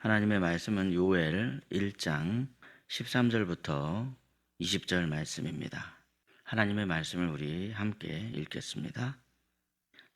하나님의 말씀은 요엘 1장 13절부터 20절 말씀입니다. 하나님의 말씀을 우리 함께 읽겠습니다.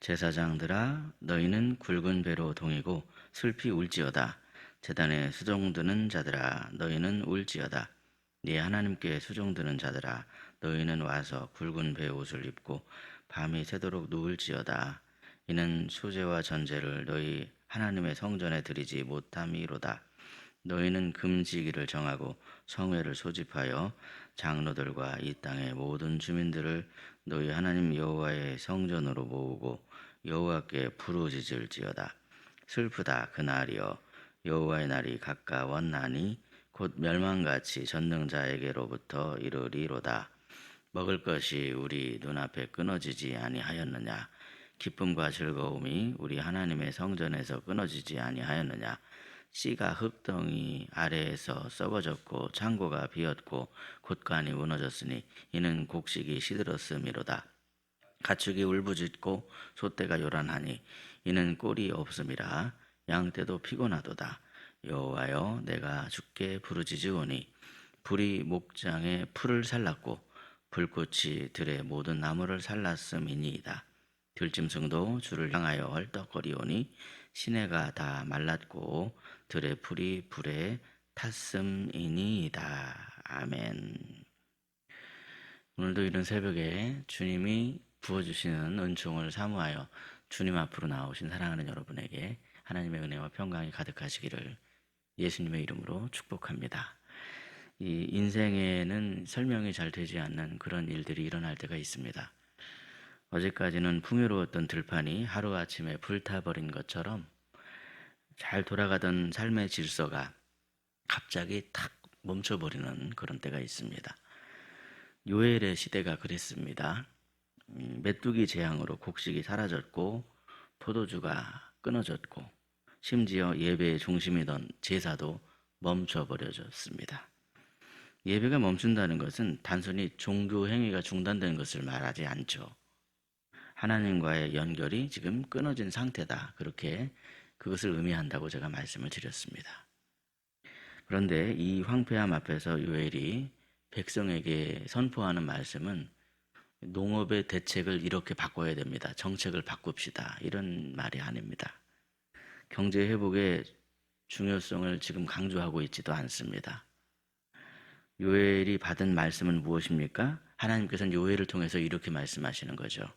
제사장들아, 너희는 굵은 배로 동이고 슬피 울지어다. 제단에 수종드는 자들아, 너희는 울지어다. 네 하나님께 수종드는 자들아, 너희는 와서 굵은 배 옷을 입고 밤이 새도록 누울지어다. 이는 수제와 전제를 너희 하나님의 성전에 드리지 못함이로다. 너희는 금지기를 정하고 성회를 소집하여 장로들과 이 땅의 모든 주민들을 너희 하나님 여호와의 성전으로 모으고 여호와께 부르짖을지어다. 슬프다 그날이여, 여호와의 날이 가까웠나니 곧 멸망같이 전능자에게로부터 이르리로다. 먹을 것이 우리 눈앞에 끊어지지 아니하였느냐? 기쁨과 즐거움이 우리 하나님의 성전에서 끊어지지 아니하였느냐? 씨가 흙덩이 아래에서 썩어졌고 창고가 비었고 곳간이 무너졌으니 이는 곡식이 시들었음이로다. 가축이 울부짖고 소떼가 요란하니 이는 꼴이 없음이라. 양떼도 피곤하도다. 여호와여, 내가 주께 부르짖으오니 불이 목장의 풀을 살랐고 불꽃이 들의 모든 나무를 살랐음이니이다. 들짐승도 주를 향하여 헐떡거리오니 시내가 다 말랐고 들의 풀이 불에 탔음이니이다. 아멘. 오늘도 이런 새벽에 주님이 부어주시는 은총을 사모하여 주님 앞으로 나오신 사랑하는 여러분에게 하나님의 은혜와 평강이 가득하시기를 예수님의 이름으로 축복합니다. 이 인생에는 설명이 잘 되지 않는 그런 일들이 일어날 때가 있습니다. 어제까지는 풍요로웠던 들판이 하루아침에 불타버린 것처럼 잘 돌아가던 삶의 질서가 갑자기 탁 멈춰버리는 그런 때가 있습니다. 요엘의 시대가 그랬습니다. 메뚜기 재앙으로 곡식이 사라졌고 포도주가 끊어졌고 심지어 예배의 중심이던 제사도 멈춰버려졌습니다. 예배가 멈춘다는 것은 단순히 종교 행위가 중단되는 것을 말하지 않죠. 하나님과의 연결이 지금 끊어진 상태다. 그렇게 그것을 의미한다고 제가 말씀을 드렸습니다. 그런데 이 황폐함 앞에서 요엘이 백성에게 선포하는 말씀은 농업의 대책을 이렇게 바꿔야 됩니다. 정책을 바꿉시다. 이런 말이 아닙니다. 경제 회복의 중요성을 지금 강조하고 있지도 않습니다. 요엘이 받은 말씀은 무엇입니까? 하나님께서는 요엘을 통해서 이렇게 말씀하시는 거죠.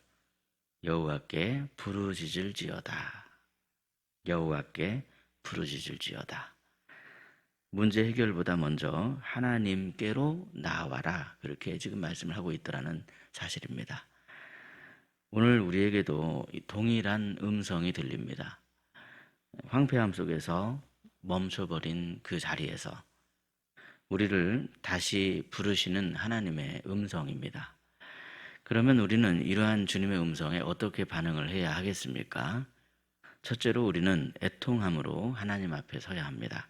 여호와께 부르짖을지어다. 여호와께 부르짖을지어다. 문제 해결보다 먼저 하나님께로 나와라. 그렇게 지금 말씀을 하고 있더라는 사실입니다. 오늘 우리에게도 동일한 음성이 들립니다. 황폐함 속에서 멈춰버린 그 자리에서 우리를 다시 부르시는 하나님의 음성입니다. 그러면 우리는 이러한 주님의 음성에 어떻게 반응을 해야 하겠습니까? 첫째로 우리는 애통함으로 하나님 앞에 서야 합니다.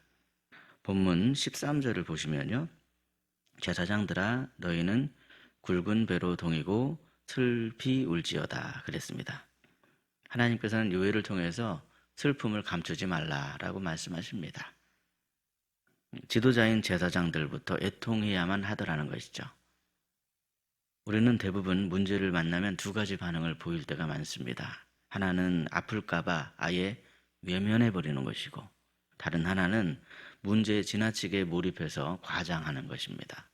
본문 13절을 보시면요. 제사장들아, 너희는 굵은 배로 동이고 슬피 울지어다 그랬습니다. 하나님께서는 요엘을 통해서 슬픔을 감추지 말라라고 말씀하십니다. 지도자인 제사장들부터 애통해야만 하더라는 것이죠. 우리는 대부분 문제를 만나면 두 가지 반응을 보일 때가 많습니다. 하나는 아플까봐 아예 외면해버리는 것이고, 다른 하나는 문제에 지나치게 몰입해서 과장하는 것입니다.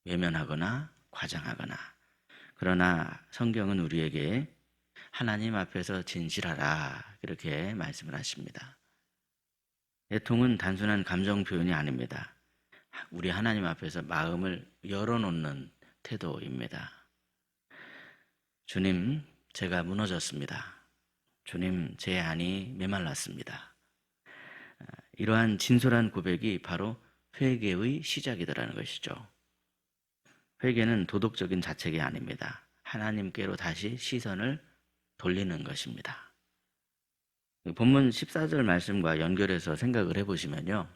외면하거나 과장하거나. 그러나 성경은 우리에게 하나님 앞에서 진실하라 그렇게 말씀을 하십니다. 애통은 단순한 감정 표현이 아닙니다. 우리 하나님 앞에서 마음을 열어놓는 태도입니다. 주님, 제가 무너졌습니다. 주님, 제 안이 메말랐습니다. 이러한 진솔한 고백이 바로 회개의 시작이라는 것이죠. 회개는 도덕적인 자책이 아닙니다. 하나님께로 다시 시선을 돌리는 것입니다. 본문 14절 말씀과 연결해서 생각을 해보시면요.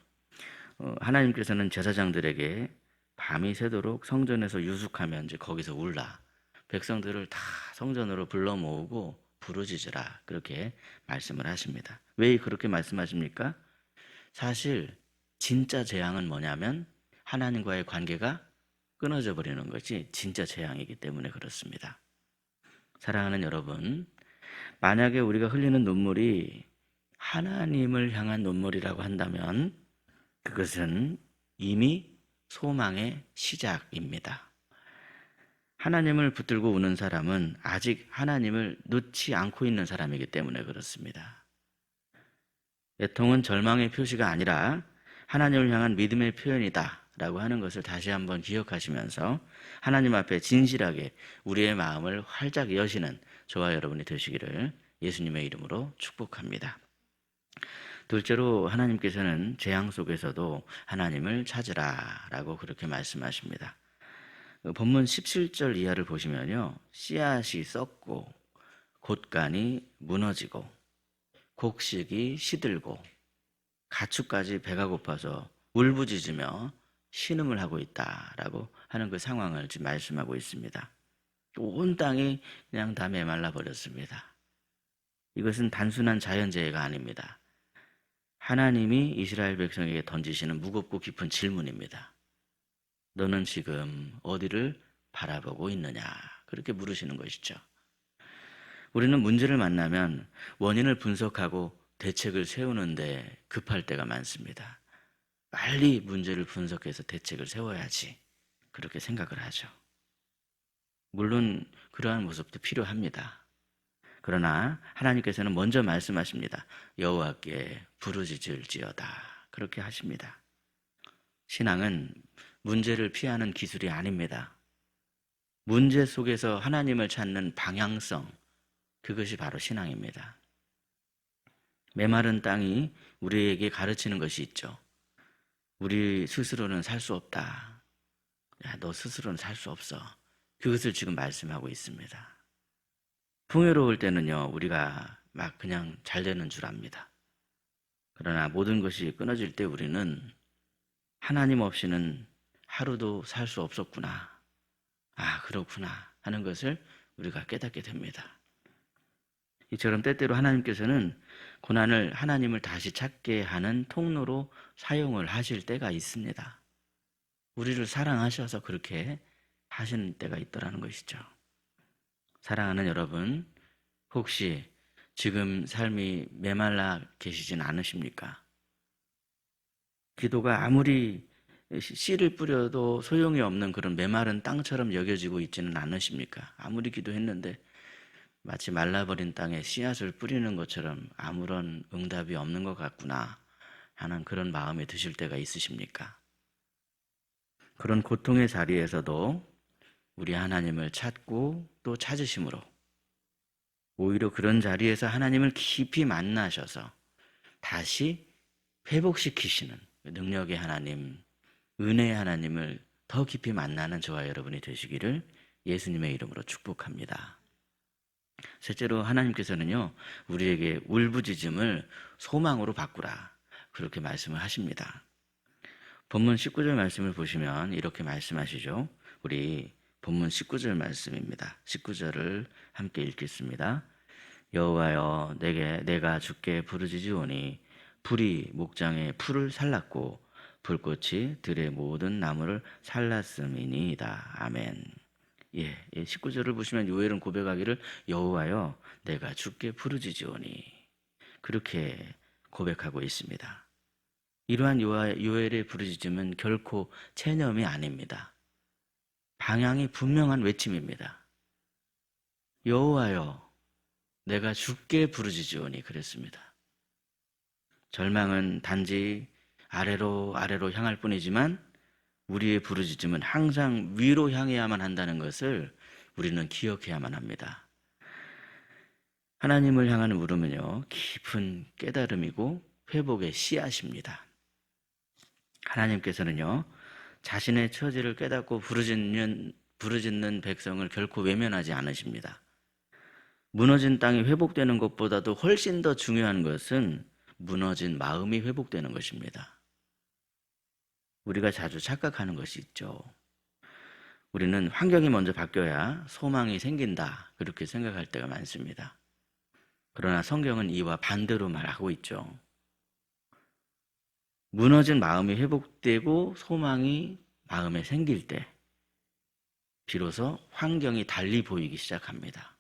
하나님께서는 제사장들에게 밤이 새도록 성전에서 유숙하면 이제 거기서 울라. 백성들을 다 성전으로 불러 모으고 부르짖으라. 그렇게 말씀을 하십니다. 왜 그렇게 말씀하십니까? 사실 진짜 재앙은 뭐냐면 하나님과의 관계가 끊어져 버리는 것이 진짜 재앙이기 때문에 그렇습니다. 사랑하는 여러분, 만약에 우리가 흘리는 눈물이 하나님을 향한 눈물이라고 한다면 그것은 이미 소망의 시작입니다. 하나님을 붙들고 우는 사람은 아직 하나님을 놓지 않고 있는 사람이기 때문에 그렇습니다. 애통은 절망의 표시가 아니라 하나님을 향한 믿음의 표현이다 라고 하는 것을 다시 한번 기억하시면서 하나님 앞에 진실하게 우리의 마음을 활짝 여시는 저와 여러분이 되시기를 예수님의 이름으로 축복합니다. 둘째로 하나님께서는 재앙 속에서도 하나님을 찾으라 라고 그렇게 말씀하십니다. 본문 17절 이하를 보시면요, 씨앗이 썩고 곳간이 무너지고 곡식이 시들고 가축까지 배가 고파서 울부짖으며 신음을 하고 있다라고 하는 그 상황을 지금 말씀하고 있습니다. 온 땅이 그냥 다 메말라 버렸습니다. 이것은 단순한 자연재해가 아닙니다. 하나님이 이스라엘 백성에게 던지시는 무겁고 깊은 질문입니다. 너는 지금 어디를 바라보고 있느냐? 그렇게 물으시는 것이죠. 우리는 문제를 만나면 원인을 분석하고 대책을 세우는데 급할 때가 많습니다. 빨리 문제를 분석해서 대책을 세워야지 그렇게 생각을 하죠. 물론 그러한 모습도 필요합니다. 그러나 하나님께서는 먼저 말씀하십니다. 여호와께 부르짖을지어다 그렇게 하십니다. 신앙은 문제를 피하는 기술이 아닙니다. 문제 속에서 하나님을 찾는 방향성, 그것이 바로 신앙입니다. 메마른 땅이 우리에게 가르치는 것이 있죠. 우리 스스로는 살 수 없다. 야, 너 스스로는 살 수 없어. 그것을 지금 말씀하고 있습니다. 풍요로울 때는요, 우리가 막 그냥 잘 되는 줄 압니다. 그러나 모든 것이 끊어질 때 우리는 하나님 없이는 하루도 살 수 없었구나. 아, 그렇구나 하는 것을 우리가 깨닫게 됩니다. 이처럼 때때로 하나님께서는 고난을 하나님을 다시 찾게 하는 통로로 사용을 하실 때가 있습니다. 우리를 사랑하셔서 그렇게 하시는 때가 있더라는 것이죠. 사랑하는 여러분, 혹시 지금 삶이 메말라 계시진 않으십니까? 기도가 아무리 씨를 뿌려도 소용이 없는 그런 메마른 땅처럼 여겨지고 있지는 않으십니까? 아무리 기도했는데 마치 말라버린 땅에 씨앗을 뿌리는 것처럼 아무런 응답이 없는 것 같구나 하는 그런 마음이 드실 때가 있으십니까? 그런 고통의 자리에서도 우리 하나님을 찾고 또 찾으심으로 오히려 그런 자리에서 하나님을 깊이 만나셔서 다시 회복시키시는 능력의 하나님, 은혜의 하나님을 더 깊이 만나는 저와 여러분이 되시기를 예수님의 이름으로 축복합니다. 셋째로 하나님께서는요, 우리에게 울부짖음을 소망으로 바꾸라 그렇게 말씀을 하십니다. 본문 19절 말씀을 보시면 이렇게 말씀하시죠. 우리 본문 19절 말씀입니다. 19절을 함께 읽겠습니다. 여호와여, 내가 주께 부르짖으오니 불이 목장의 풀을 살랐고 불꽃이 들의 모든 나무를 살랐음이니이다. 아멘. 19절을 보시면 요엘은 고백하기를 여호와여, 내가 주께 부르짖으오니 그렇게 고백하고 있습니다. 이러한 요엘의 부르짖음은 결코 체념이 아닙니다. 방향이 분명한 외침입니다. 여호와여, 내가 주께 부르짖으오니 그랬습니다. 절망은 단지 아래로 향할 뿐이지만 우리의 부르짖음은 항상 위로 향해야만 한다는 것을 우리는 기억해야만 합니다. 하나님을 향하는 물음은요, 깊은 깨달음이고 회복의 씨앗입니다. 하나님께서는요, 자신의 처지를 깨닫고 부르짖는 백성을 결코 외면하지 않으십니다. 무너진 땅이 회복되는 것보다도 훨씬 더 중요한 것은 무너진 마음이 회복되는 것입니다. 우리가 자주 착각하는 것이 있죠. 우리는 환경이 먼저 바뀌어야 소망이 생긴다 그렇게 생각할 때가 많습니다. 그러나 성경은 이와 반대로 말하고 있죠. 무너진 마음이 회복되고 소망이 마음에 생길 때 비로소 환경이 달리 보이기 시작합니다.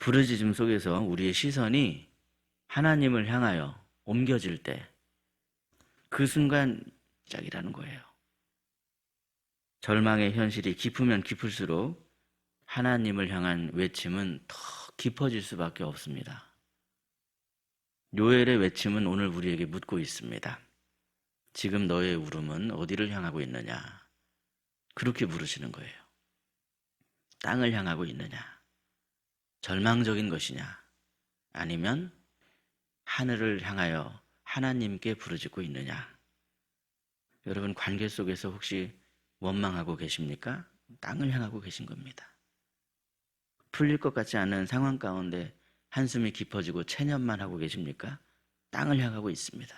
부르짖음 속에서 우리의 시선이 하나님을 향하여 옮겨질 때 그 순간 시작이라는 거예요. 절망의 현실이 깊으면 깊을수록 하나님을 향한 외침은 더 깊어질 수밖에 없습니다. 요엘의 외침은 오늘 우리에게 묻고 있습니다. 지금 너의 울음은 어디를 향하고 있느냐? 그렇게 부르시는 거예요. 땅을 향하고 있느냐? 절망적인 것이냐? 아니면 하늘을 향하여 하나님께 부르짖고 있느냐? 여러분 관계 속에서 혹시 원망하고 계십니까? 땅을 향하고 계신 겁니다. 풀릴 것 같지 않은 상황 가운데 한숨이 깊어지고 체념만 하고 계십니까? 땅을 향하고 있습니다.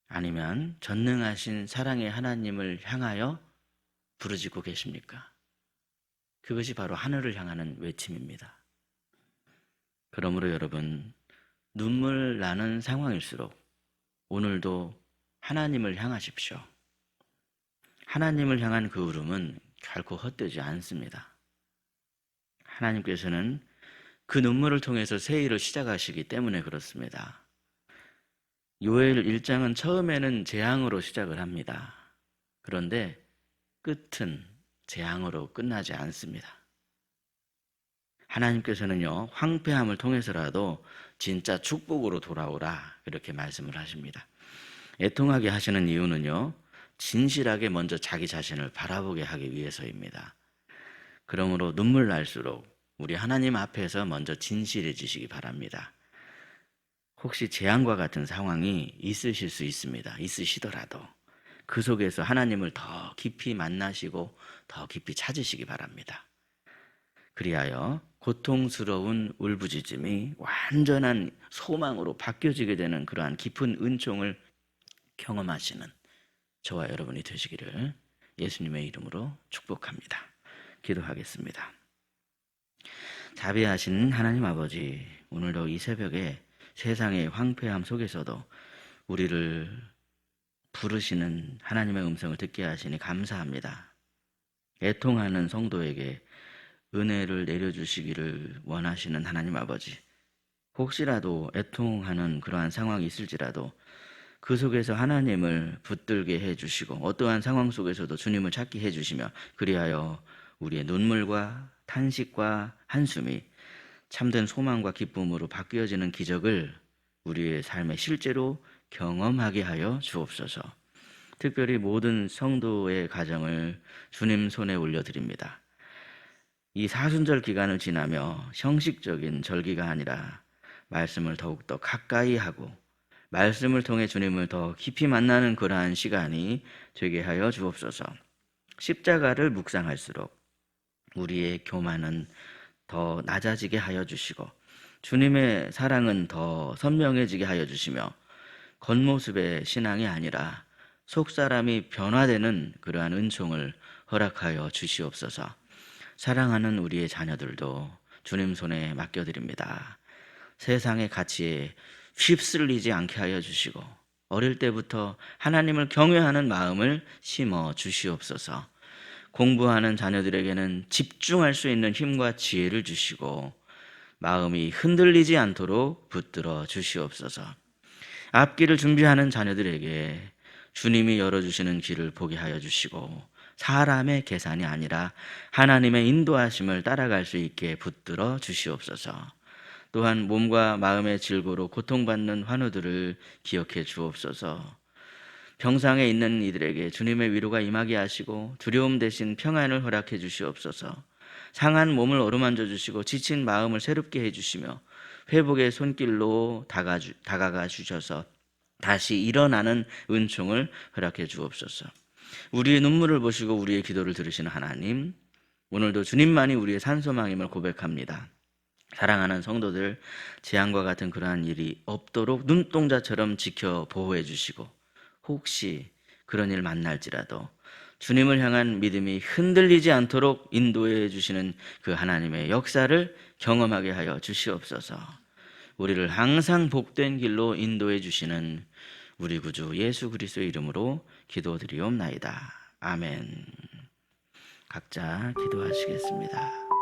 아니면 전능하신 사랑의 하나님을 향하여 부르짖고 계십니까? 그것이 바로 하늘을 향하는 외침입니다. 그러므로 여러분, 눈물 나는 상황일수록 오늘도 하나님을 향하십시오. 하나님을 향한 그 울음은 결코 헛되지 않습니다. 하나님께서는 그 눈물을 통해서 새 일을 시작하시기 때문에 그렇습니다. 요엘 1장은 처음에는 재앙으로 시작을 합니다. 그런데 끝은 재앙으로 끝나지 않습니다. 하나님께서는요, 황폐함을 통해서라도 진짜 축복으로 돌아오라 이렇게 말씀을 하십니다. 애통하게 하시는 이유는요, 진실하게 먼저 자기 자신을 바라보게 하기 위해서입니다. 그러므로 눈물 날수록 우리 하나님 앞에서 먼저 진실해지시기 바랍니다. 혹시 재앙과 같은 상황이 있으실 수 있습니다. 있으시더라도 그 속에서 하나님을 더 깊이 만나시고 더 깊이 찾으시기 바랍니다. 그리하여 고통스러운 울부짖음이 완전한 소망으로 바뀌어지게 되는 그러한 깊은 은총을 경험하시는 저와 여러분이 되시기를 예수님의 이름으로 축복합니다. 기도하겠습니다. 자비하신 하나님 아버지, 오늘도 이 새벽에 세상의 황폐함 속에서도 우리를 부르시는 하나님의 음성을 듣게 하시니 감사합니다. 애통하는 성도에게 은혜를 내려주시기를 원하시는 하나님 아버지, 혹시라도 애통하는 그러한 상황이 있을지라도 그 속에서 하나님을 붙들게 해주시고 어떠한 상황 속에서도 주님을 찾게 해주시며 그리하여 우리의 눈물과 탄식과 한숨이 참된 소망과 기쁨으로 바뀌어지는 기적을 우리의 삶에 실제로 경험하게 하여 주옵소서. 특별히 모든 성도의 가정을 주님 손에 올려드립니다. 이 사순절 기간을 지나며 형식적인 절기가 아니라 말씀을 더욱더 가까이 하고 말씀을 통해 주님을 더 깊이 만나는 그러한 시간이 되게 하여 주옵소서. 십자가를 묵상할수록 우리의 교만은 더 낮아지게 하여 주시고 주님의 사랑은 더 선명해지게 하여 주시며 겉모습의 신앙이 아니라 속사람이 변화되는 그러한 은총을 허락하여 주시옵소서. 사랑하는 우리의 자녀들도 주님 손에 맡겨드립니다. 세상의 가치에 휩쓸리지 않게 하여 주시고 어릴 때부터 하나님을 경외하는 마음을 심어 주시옵소서. 공부하는 자녀들에게는 집중할 수 있는 힘과 지혜를 주시고 마음이 흔들리지 않도록 붙들어 주시옵소서. 앞길을 준비하는 자녀들에게 주님이 열어주시는 길을 보게 하여 주시고 사람의 계산이 아니라 하나님의 인도하심을 따라갈 수 있게 붙들어 주시옵소서. 또한 몸과 마음의 질고로 고통받는 환우들을 기억해 주옵소서. 병상에 있는 이들에게 주님의 위로가 임하게 하시고 두려움 대신 평안을 허락해 주시옵소서. 상한 몸을 어루만져 주시고 지친 마음을 새롭게 해주시며 회복의 손길로 다가가 주셔서 다시 일어나는 은총을 허락해 주옵소서. 우리의 눈물을 보시고 우리의 기도를 들으시는 하나님, 오늘도 주님만이 우리의 산소망임을 고백합니다. 사랑하는 성도들, 재앙과 같은 그러한 일이 없도록 눈동자처럼 지켜 보호해 주시고 혹시 그런 일 만날지라도 주님을 향한 믿음이 흔들리지 않도록 인도해 주시는 그 하나님의 역사를 경험하게 하여 주시옵소서. 우리를 항상 복된 길로 인도해 주시는 우리 구주 예수 그리스도의 이름으로 기도드리옵나이다. 아멘. 각자 기도하시겠습니다.